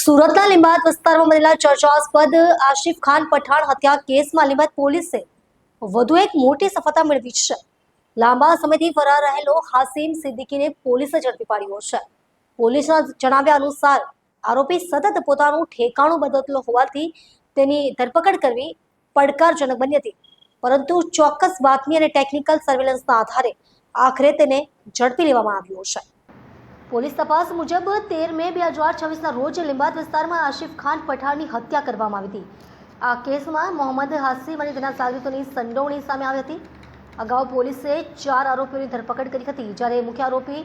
સુરતના લીંબાયત વિસ્તારમાં બનેલા ચર્ચાસ્પદ આશિફ ખાન પઠાણ હત્યા કેસમાં લીંબાયત પોલીસે વધુ એક મોટી સફળતા મેળવી છે। લાંબા સમયથી ફરાર રહેલો હાસિમ સિદ્દીકીને પોલીસે ઝડપી પાડ્યો છે। પોલીસના જણાવ્યા અનુસાર આરોપી સતત પોતાનું ઠેકાણું બદલતો હોવાથી તેની ધરપકડ કરવી પડકારજનક બની હતી, પરંતુ ચોક્કસ બાતમી અને ટેકનિકલ સર્વેલન્સના આધારે આખરે તેને ઝડપી લેવામાં આવ્યો છે। પોલીસ તપાસ મુજબ 13 મે 2026ના રોજ લીંબાયત વિસ્તારમાં આશિફ ખાન પઠાણની હત્યા કરવામાં આવી હતી। આ કેસમાં મોહમ્મદ હાસિમ અને તેના સાગરીતોની સંડોવણી સામે આવી હતી। અગાઉ પોલીસે 4 આરોપીઓની ધરપકડ કરી હતી, જ્યારે મુખ્ય આરોપી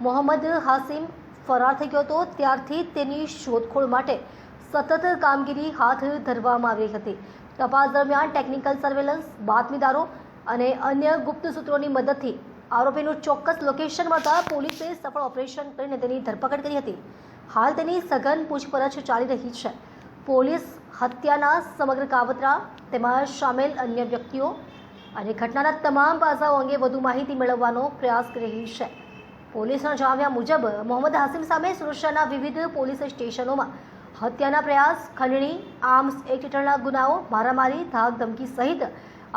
મોહમ્મદ હાસિમ ફરાર થઈ ગયો હતો ત્યારથી તેની શોધખોળ માટે સતત કામગીરી હાથ ધરવામાં આવી હતી। તપાસ દરમિયાન ટેકનિકલ સર્વેલન્સ, બાતમીદારો અને અન્ય ગુપ્ત સૂત્રોની મદદથી આરોપીનું ચોક્કસ લોકેશન મળતા પોલીસે સફળ ઓપરેશન કરીને તેની ધરપકડ કરી હતી। હાલ તેની સઘન પૂછપરછ ચાલી રહી છે। પોલીસ હત્યાના સમગ્ર કાવતરા, તેમાં સામેલ અન્ય વ્યક્તિઓ અને ઘટનાના તમામ પાસાઓ અંગે વધુ માહિતી મેળવવાનો પ્રયાસ કરી રહી છે। પોલીસના જણાવ્યા મુજબ મોહમ્મદ હાસિમ સામે સુરક્ષાના વિવિધ પોલીસ સ્ટેશનોમાં હત્યાના પ્રયાસ, ખંડણી, આર્મ્સ એક્ટ હેઠળના ગુનાઓ, મારામારી, ધાક ધમકી સહિત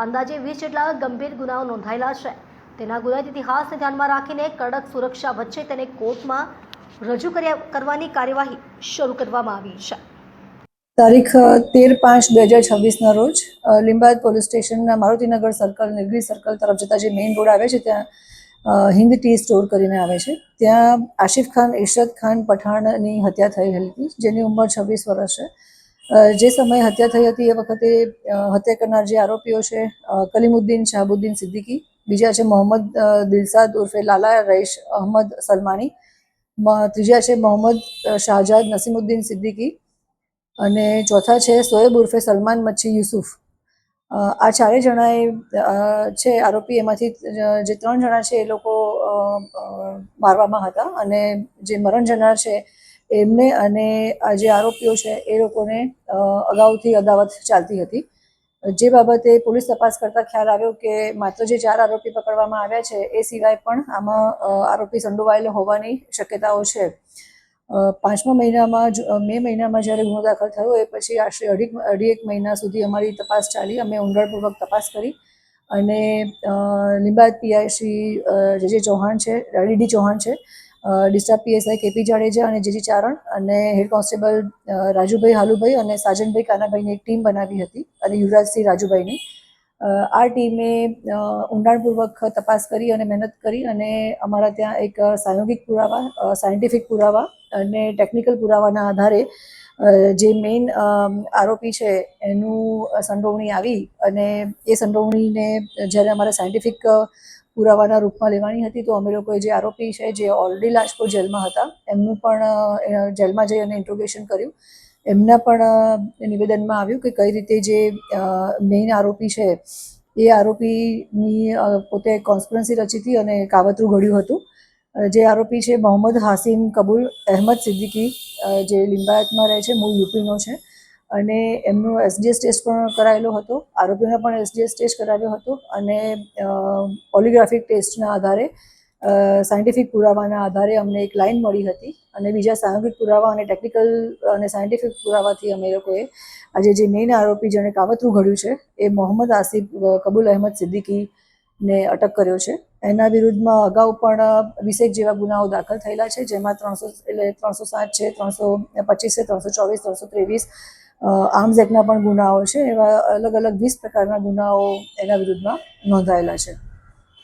અંદાજે 20 જેટલા ગંભીર ગુનાઓ નોંધાયેલા છે। તેના ગુનાહિત ઇતિહાસને ધ્યાનમાં રાખીને કડક સુરક્ષા વચ્ચે તેને કોર્ટમાં રજૂ કરવાની કાર્યવાહી શરૂ કરવામાં આવી છે। તારીખ 13/5/2026ના રોજ લીંબાયત પોલીસ સ્ટેશનના મારુતિનગર સર્કલ, નીલગિરી સર્કલ તરફ જતા જે મેઇન રોડ આવે છે ત્યાં હિન્દ ટી સ્ટોર કરીને આવે છે, ત્યાં આશિફ ખાન ઇશરત ખાન પઠાણની હત્યા થઈ હતી, જેની ઉંમર 26 વર્ષ છે। જે સમયે હત્યા થઈ હતી એ વખતે હત્યા કરનાર જે આરોપીઓ છે કલીમુદ્દીન શાહબુદ્દીન સિદ્દીકી, બીજા છે મોહમ્મદ દિલસાદ ઉર્ફે લાલા રઈશ અહમદ સલમાની, ત્રીજા છે મોહમ્મદ શાહજાદ નસીમુદ્દીન સિદ્દીકી અને ચોથા છે સોએબ ઉર્ફે સલમાન મચ્છી યુસુફ। આ ચારેય જણાએ છે આરોપી, એમાંથી જે 3 જણા છે એ લોકો મારવામાં હતા અને જે મરણ જનાર છે એમને અને આ જે આરોપીઓ છે એ લોકોને અગાઉથી અદાવત ચાલતી હતી। જે બાબતે પોલીસ તપાસ કરતા ખ્યાલ આવ્યો કે માત્ર જે 4 આરોપી પકડવામાં આવ્યા છે એ સિવાય પણ આમાં આરોપી સંડોવાયેલો હોવાની શક્યતાઓ છે। 5મા મહિનામાં મે મહિનામાં જ્યારે ગુનો દાખલ થયો એ પછી આશરે અઢી એક મહિના સુધી અમારી તપાસ ચાલી। અમે ઊંડાણપૂર્વક તપાસ કરી અને લીંબાયત પીઆઈ શ્રી જે ચૌહાણ છે, ડીડી ચૌહાણ છે, ડિસ્ટ્રિક્ટ પીએસઆઈ કેપી જાડેજા અને જીજી ચારણ અને હેડ કોન્સ્ટેબલ રાજુભાઈ હાલુભાઈ અને સાજનભાઈ કાનાભાઈની એક ટીમ બનાવી હતી અને યુવરાજસિંહ રાજુભાઈની। આ ટીમે ઊંડાણપૂર્વક તપાસ કરી અને મહેનત કરી અને અમારા ત્યાં એક સાયોગિક પુરાવા, સાયન્ટિફિક પુરાવા અને ટેકનિકલ પુરાવાના આધારે જે મેઇન આરોપી છે એનું સંડોવણી આવી અને એ સંડોવણીને જ્યારે અમારે સાયન્ટિફિક પુરાવાના રૂપમાં લેવાની હતી તો અમે લોકોએ જે આરોપી છે જે ઓલરેડી લાજપોર જેલમાં હતા એમનું પણ જેલમાં જઈ અને ઇન્ટ્રોગેશન કર્યું। એમના પણ નિવેદનમાં આવ્યું કે કઈ રીતે જે મેઇન આરોપી છે એ આરોપીની પોતે કોન્સ્પિરન્સી રચી હતી અને કાવતરું ઘડ્યું હતું। જે આરોપી છે મોહમ્મદ હાસિમ કબૂલ અહેમદ સિદ્દીકી, જે લિંબાયતમાં રહે છે, મૂળ યુપીનો છે અને એમનો એસડીએસ ટેસ્ટ પણ કરાયેલો હતો, આરોપીઓનો પણ એસડીએસ ટેસ્ટ કરાવ્યો હતો અને પોલિગ્રાફિક ટેસ્ટના આધારે, સાયન્ટિફિક પુરાવાના આધારે અમને એક લાઈન મળી હતી અને બીજા સાયોગિક પુરાવા અને ટેકનિકલ અને સાયન્ટિફિક પુરાવાથી અમે લોકોએ આજે જે મેઇન આરોપી જેણે કાવતરું ઘડ્યું છે એ મોહમ્મદ આસિફ કબૂલ અહેમદ સિદ્દીકીને અટક કર્યો છે। એના વિરુદ્ધમાં અગાઉ પણ 20 જેવા ગુનાઓ દાખલ થયેલા છે, જેમાં 307 છે, 325 છે, 324, 323 આર્મ્સ એક્ટના પણ ગુનાઓ છે। એવા અલગ અલગ 20 પ્રકારના ગુનાઓ એના વિરુદ્ધમાં નોંધાયેલા છે।